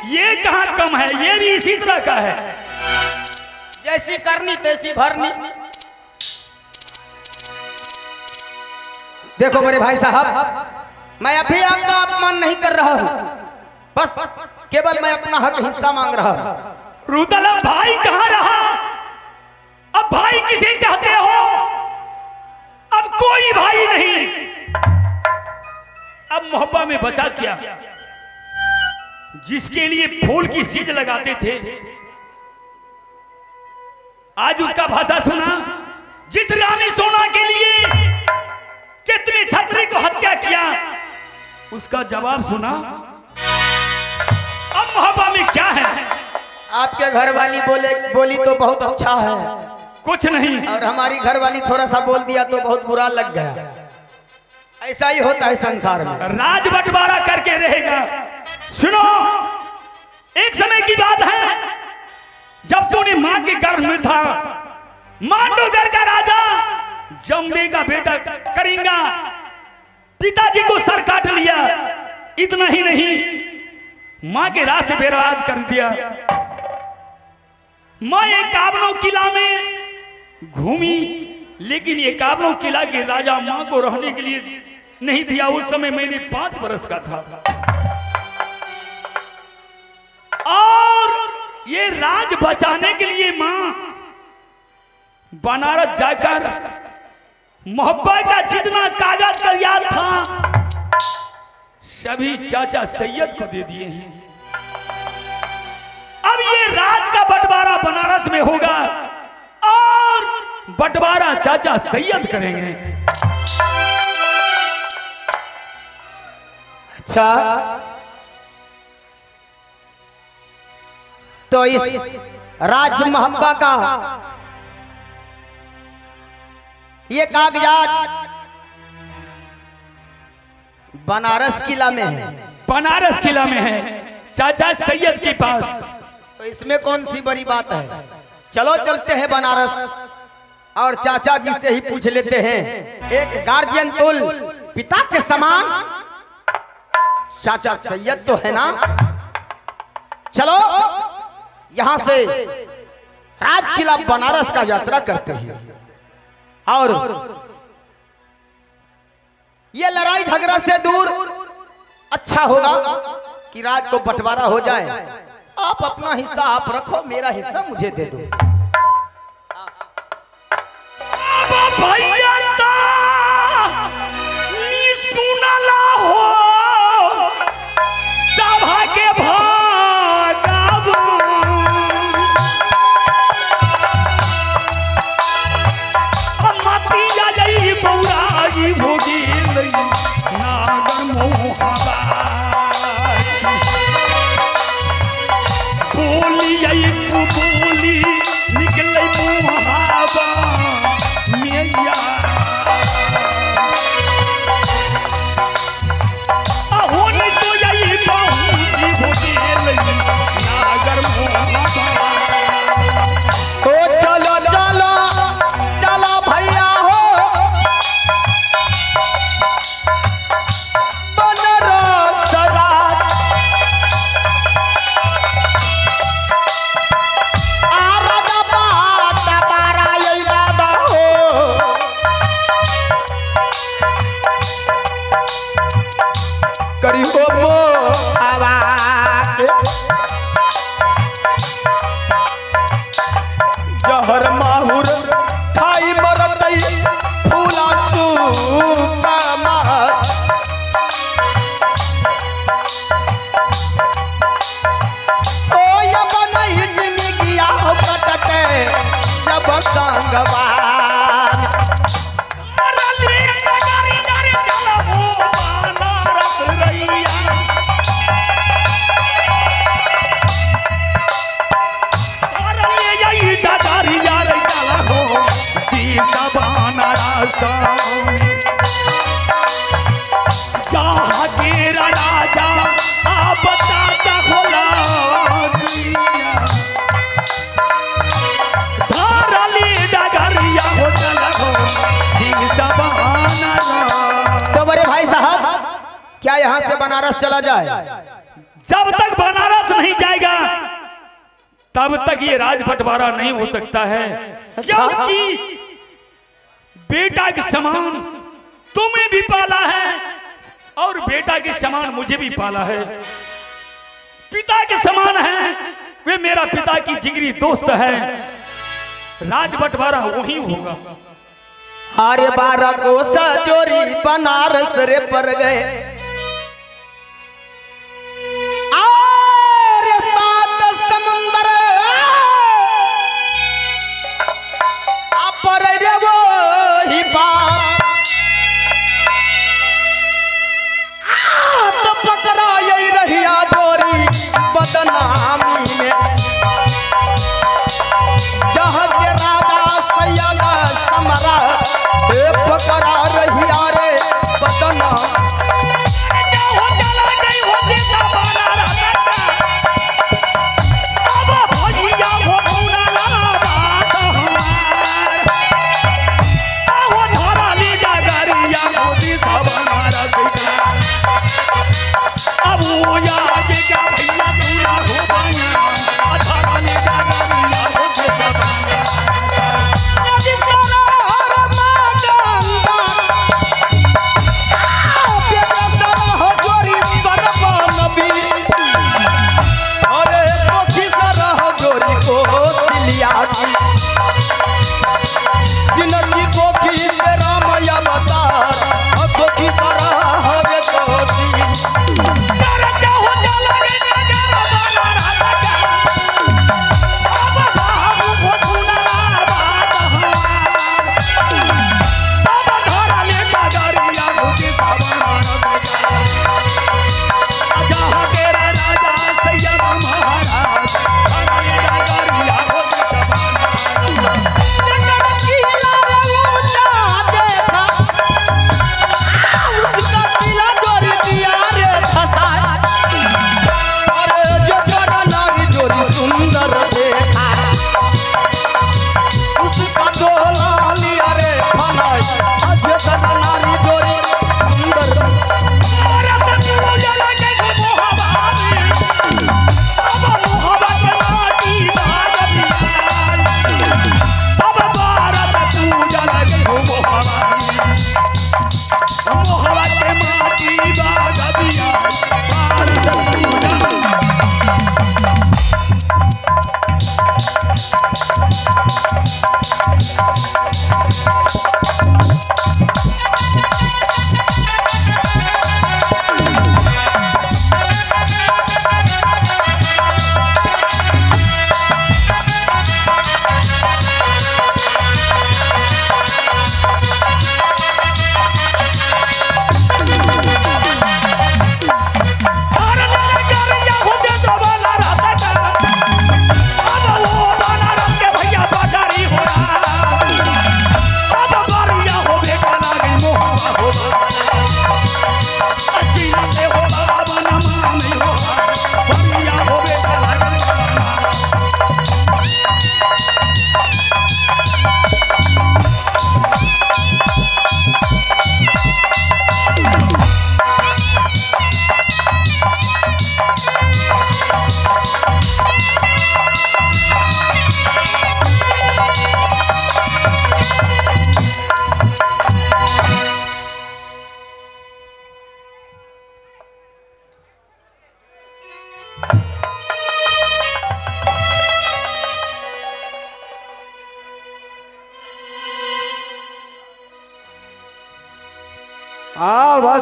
ये कहाँ कम है, ये भी इसी तरह का है। जैसी करनी तैसी भरनी। देखो मेरे भाई साहब, मैं अभी आपका अपमान नहीं कर रहा हूं, बस केवल मैं अपना हक हिस्सा मांग रहा हूं। रुदलम भाई कहाँ रहा? अब भाई किसे कहते हो? अब कोई भाई नहीं। अब मोहब्बा में बचा क्या? जिसके लिए फूल की सीज लगाते थे, आज उसका भाषा सुना। जिस रानी सोना के लिए कितने छत्री को हत्या किया, उसका जवाब सुना। अब मोहब्बा में क्या है? आपके घर वाली बोली तो बहुत अच्छा है, कुछ नहीं। और हमारी घर वाली थोड़ा सा बोल दिया तो बहुत बुरा लग गया। ऐसा ही होता है संसार में। राज बंटवारा करके रहेगा। सुनो, एक समय की बात है, जब तूने मां के गर्भ में था, मांडोगर का राजा जम्बे का बेटा करिंगा पिताजी को सर काट लिया। इतना ही नहीं, मां के राज से बेराज कर दिया। मां एकावनों किला में घूमी, लेकिन एकावनों किला के राजा मां को रहने के लिए नहीं दिया। उस समय मैंने 5 वर्ष का था, और ये राज बचाने के लिए मां बनारस जाकर मोहब्बत का जितना कागज तैयार था सभी चाचा सैयद को दे दिए हैं। अब ये राज का बंटवारा बनारस में होगा, और बंटवारा चाचा सैयद करेंगे। अच्छा, तो इस राज मोहब्बा का ये कागजात बनारस किला में है। बनारस किला में है, चाचा सैयद के पास। तो इसमें कौन सी बड़ी बात है? चलो चलते हैं बनारस, और चाचा जी से ही पूछ लेते हैं। एक गार्जियन तुल पिता के समान चाचा सैयद तो है ना। चलो यहां से राज किला बनारस का यात्रा करते हैं, और ये लड़ाई झगड़ा से दूर अच्छा होगा कि राज को बंटवारा हो जाए। आप अपना हिस्सा आप रखो, मेरा हिस्सा मुझे दे दो। क्या यहाँ से बनारस चला जाए? जब तक बनारस नहीं जाएगा तब तक ये राज बंटवारा नहीं हो सकता है, क्योंकि बेटा के समान तुम्हें भी पाला है और बेटा के समान मुझे भी पाला है। पिता के समान है, वे मेरा पिता की जिगरी दोस्त है। राज बंटवारा वही होगा। अरे 12 कोसा चोरी बनारस रे पर गए, अरे 7 समुंदर पर रे वो ही बात तो पकड़ा यही रहिया चोरी बदनामी में, जहाँ के राजा सैयद समरा पकड़ा रहिया रे बदनाम।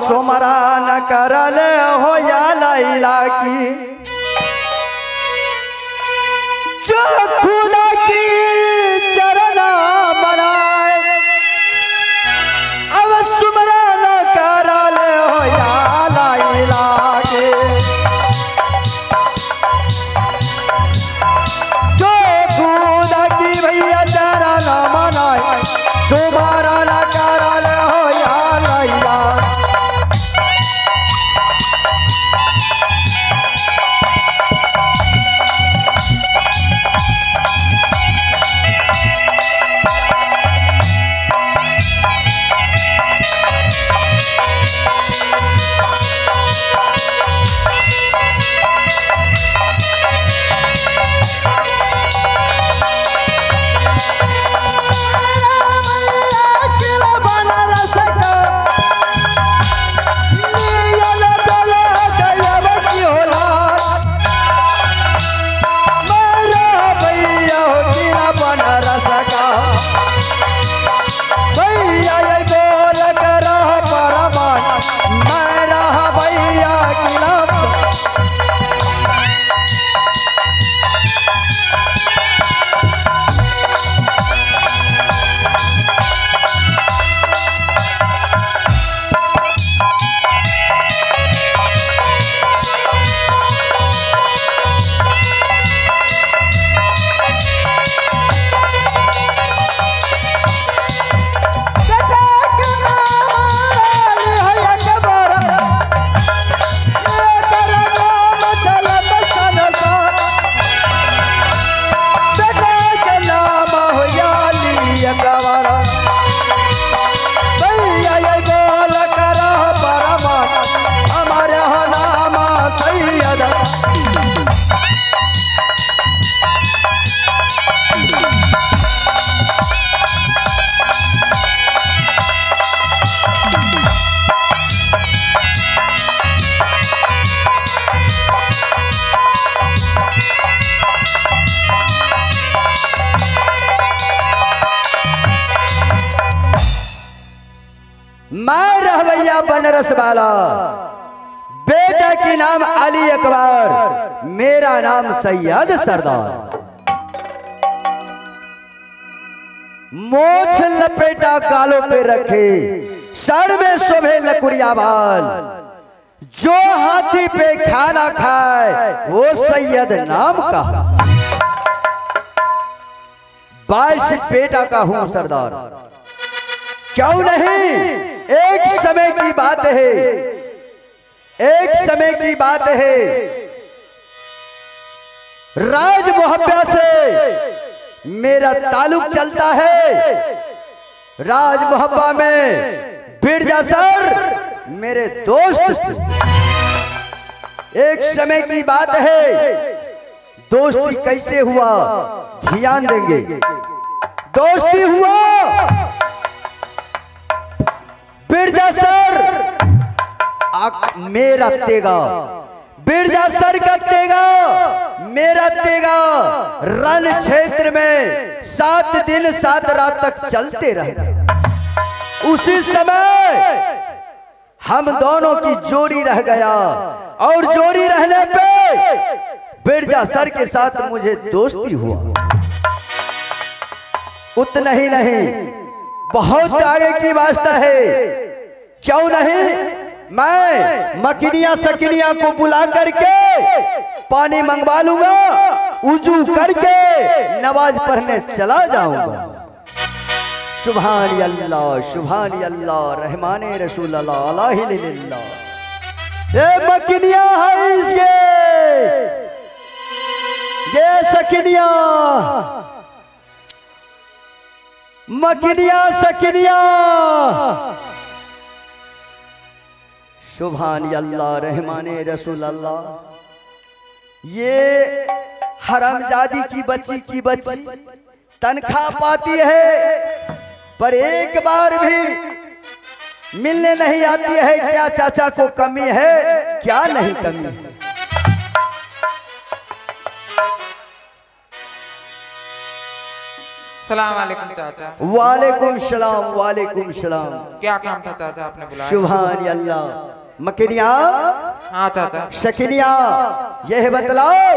सोमरा न करले हो या लैला की जो खुदा की चरना बनाए, अब सुमरा न करले हो या लैला के जो खुदा की भैया चरना बनाए, सुमरा न करले हो या लैला। बनारस वाला, बेटा की नाम अली अकबर, मेरा नाम सैयद सरदार। मोछ लपेटा गालों पे रखे, सर में शोभे लकुड़िया बाल, जो हाथी पे खाना खाए वो सैयद नाम का। 22 बेटा का हूं सरदार, क्यों नहीं। एक समय की बात है, एक समय की बात है, राज मोहब्बा से मेरा ताल्लुक चलता है। राज मोहब्बा में बिरजा सर मेरे दोस्त थे। एक समय की बात है, दोस्ती कैसे हुआ ध्यान देंगे। दोस्ती हुआ, बिरजा सर मेरा तेगा, बिरजा सर का तेगा मेरा तेगा रण क्षेत्र में 7 दिन 7 रात तक चलते रहे। उसी समय हम दोनों की जोड़ी रह गया, और जोड़ी रहने पे बिरजा सर के साथ मुझे दोस्ती हुआ। उतना ही नहीं, बहुत आगे की वास्ता है। क्यों नहीं, मैं मकिनिया सकिनिया को बुला करके पानी मंगवा लूंगा, उजू करके नमाज पढ़ने चला जाऊंगा। सुभान अल्लाह, सुभान अल्लाह, रहमाने रसूल अल्लाह, अल्लाह। ये मकिनिया है इसके, ये सकिनिया, मकिनिया सकिनिया। सुभान अल्लाह, रहमाने रसूल अल्लाह। ये हरामजादी की बच्ची तनख्वाह पाती है, पर एक बार भी मिलने नहीं आती है। क्या चाचा को कमी है, क्या नहीं कमी है। सलाम वालेकुम चाचा। वालेकुम सलाम, वालेकुम सलाम। क्या काम था चाचा, आपने बुलाया? सुभान अल्लाह। मकिनिया, हाँ चाचा। शकिनिया, यह बतलाओ,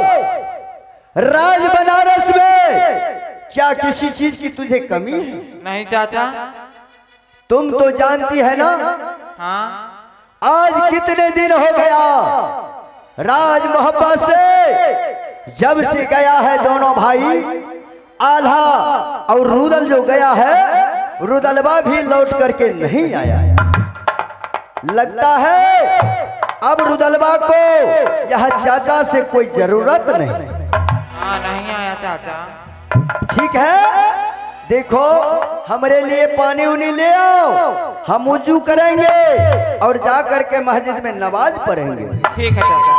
राज बनारस में क्या किसी चीज की तुझे कमी है? नहीं चाचा। तुम तो जानती है ना, हाँ। आज कितने दिन हो गया राज मोहब्बा से, जब से गया है दोनों भाई, आल्हा और रुदल जो गया है, रुदलबा भी लौट करके नहीं आया। लगता है अब रुदलबा को यह चाचा से कोई जरूरत नहीं। हाँ, नहीं आया चाचा। ठीक है, देखो हमारे लिए पानी उनी ले आओ, हम वुजू करेंगे और जा करके मस्जिद में नमाज पढ़ेंगे। ठीक है चाचा।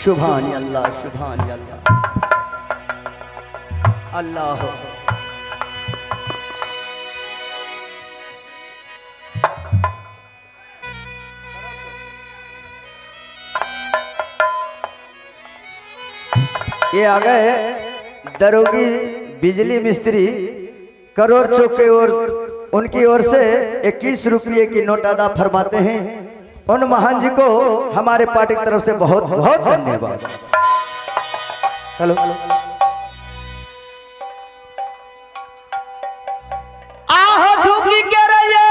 सुभान अल्लाह, सुभान अल्लाह, अल्लाह। ये आ गए दरोगी बिजली मिस्त्री करोड़ चौक की ओर, उनकी ओर से 21 रुपये की नोट अदा फरमाते हैं। उन महान जी को हमारे पार्टी की तरफ से बहुत बहुत धन्यवाद। हेलो, आह झुकी के रहिए,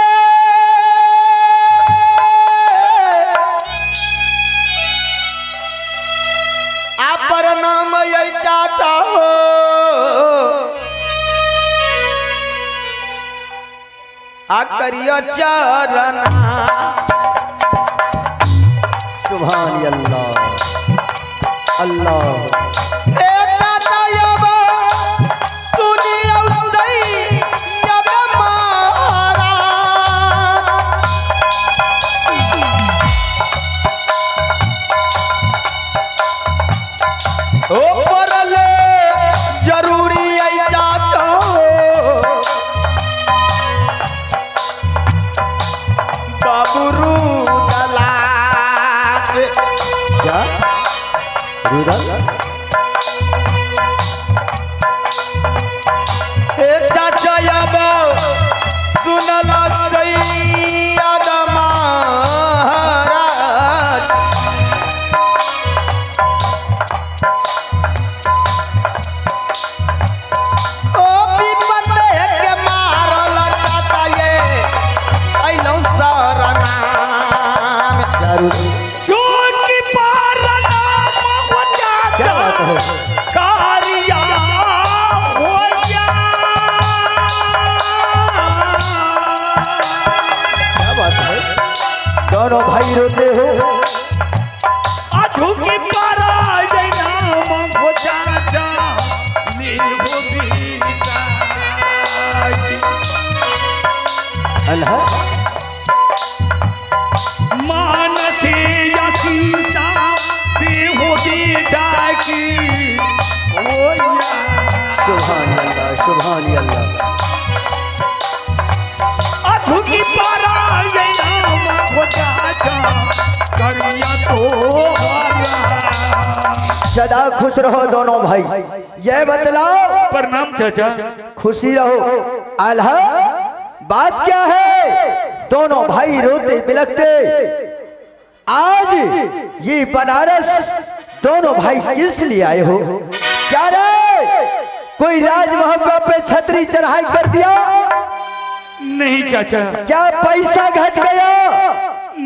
आप पर नाम यही चाचा हो, आ करियो चरना। सुभान अल्लाह, अल्लाह। जरूरी चाचा बाबू रुदला, क्या रुदल? चाचा कारिया हो जा। क्या बात है, दोनों भाई रोते हो। अधू की पारा जैना हो चाचा नींबू बीता अल्लाह मानसी यसीसा बेहोदी डाकी हो या। सुभान अल्लाह, सुभान अल्लाह। अधू की पारा जैना हो चाचा करिया तो सदा खुश रहो दोनों भाई। यह बतलाओ, प्रणाम चाचा। खुशी रहो। आल्हा बात क्या है? दोनों भाई रोते बिलखते आज ये बनारस दोनों भाई किस लिए आए हो? क्या रे, कोई राज मोहब्बा पे छतरी चढ़ाई कर दिया? नहीं चाचा। क्या पैसा घट गया?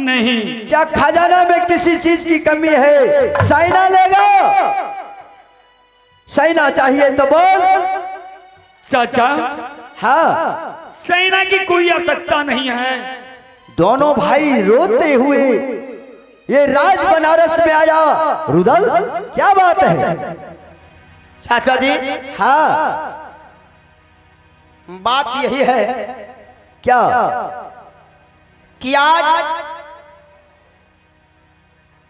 नहीं। क्या खजाना में किसी चीज की कमी है? साइना लेगा? साइना चाहिए तो बोल। चाचा हाँ, सेना की कोई आवश्यकता नहीं है। दोनों भाई रोते हुए ये राज बनारस में आया। रुदल क्या बात है? चाचा जी हाँ, बात यही है क्या? कि आज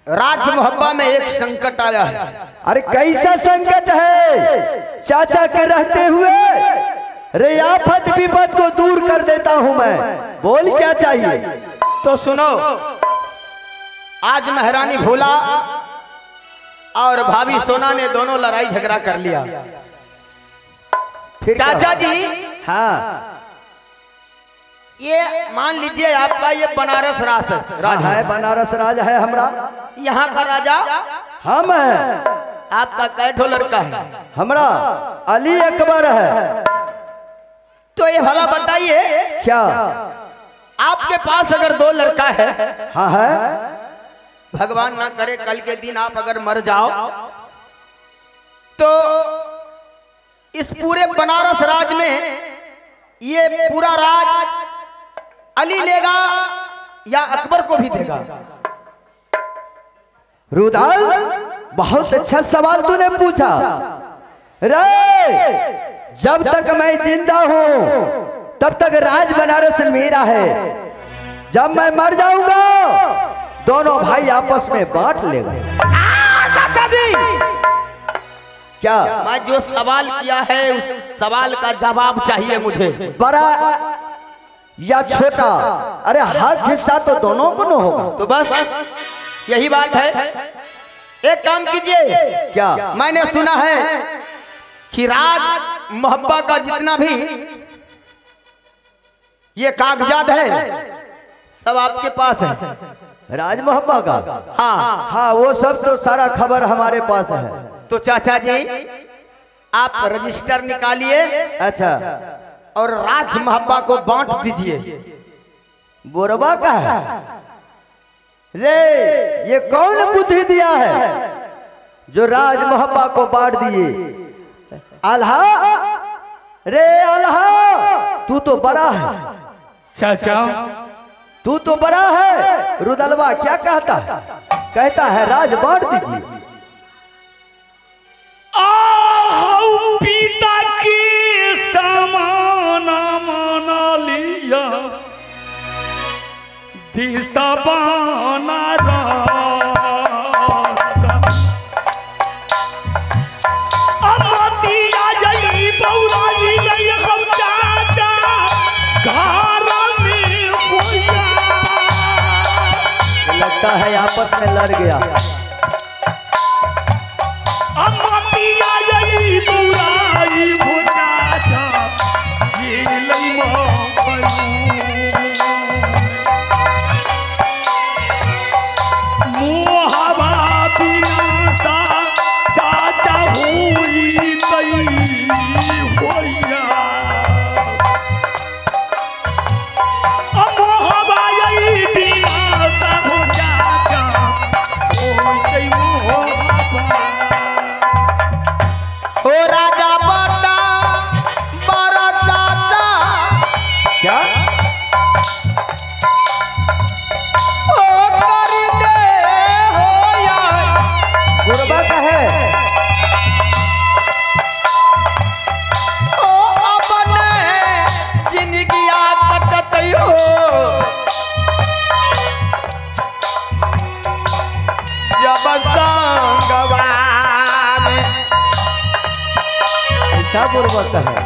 राज मोहब्बा में एक संकट आया है। अरे कैसा संकट है? चाचा के रहते हुए रे आफत विपद को दूर कर देता हूं मैं। बोल क्या चाहिए? तो सुनो, आज महारानी भोला और भाभी सोना ने दोनों लड़ाई झगड़ा कर लिया। फिर चाचा क्या? जी हाँ, ये मान लीजिए आपका ये बनारस राज है, बनारस राज है हमरा। यहाँ का राजा हम है। आपका कैठो लड़का है? हमरा अली अकबर है। तो ये भला बताइए, क्या? आपके पास अगर दो लड़का है, हाँ है। भगवान ना करे कल के दिन आप अगर मर जाओ तो इस पूरे बनारस राज में ये पूरा राज अली लेगा या अकबर को भी देगा? रुदाल, बहुत अच्छा सवाल तूने पूछा। रे, जब तक मैं जिंदा हूं तब तक राज बनारस मेरा है। जब मैं मर जाऊंगा दोनों भाई आपस में बांट लेंगे। चाचा जी, क्या? मैं जो सवाल किया है उस सवाल का जवाब चाहिए मुझे। बड़ा या छोटा? अरे हक हिस्सा तो दोनों को न होगा। तो बस यही बात है। एक काम कीजिए, क्या? मैंने सुना है कि राज मोहब्बा का जितना भी ये कागजात है सब आपके पास है। राज मोहब्बा का? हाँ हाँ, वो सब तो सारा खबर हमारे पास है। तो चाचा जी आप रजिस्टर निकालिए अच्छा, और राज मोहब्बा को बांट दीजिए। बोरबा का है? रे, ये कौन बुद्धि दिया है जो राज मोहब्बा को बांट दिए? आल्हा, रे आल्हा, तू तो बड़ा है। चाचा तू तो बड़ा है। रुदलवा क्या कहता है? कहता है राज बांट दीजिए। आहू पिता की समान मना लिया दिशा बना लगता है आपस में लड़ गया। गुरबा का है जिंदगिया कटत हो जब संगवा में ऐसा गुरबा का है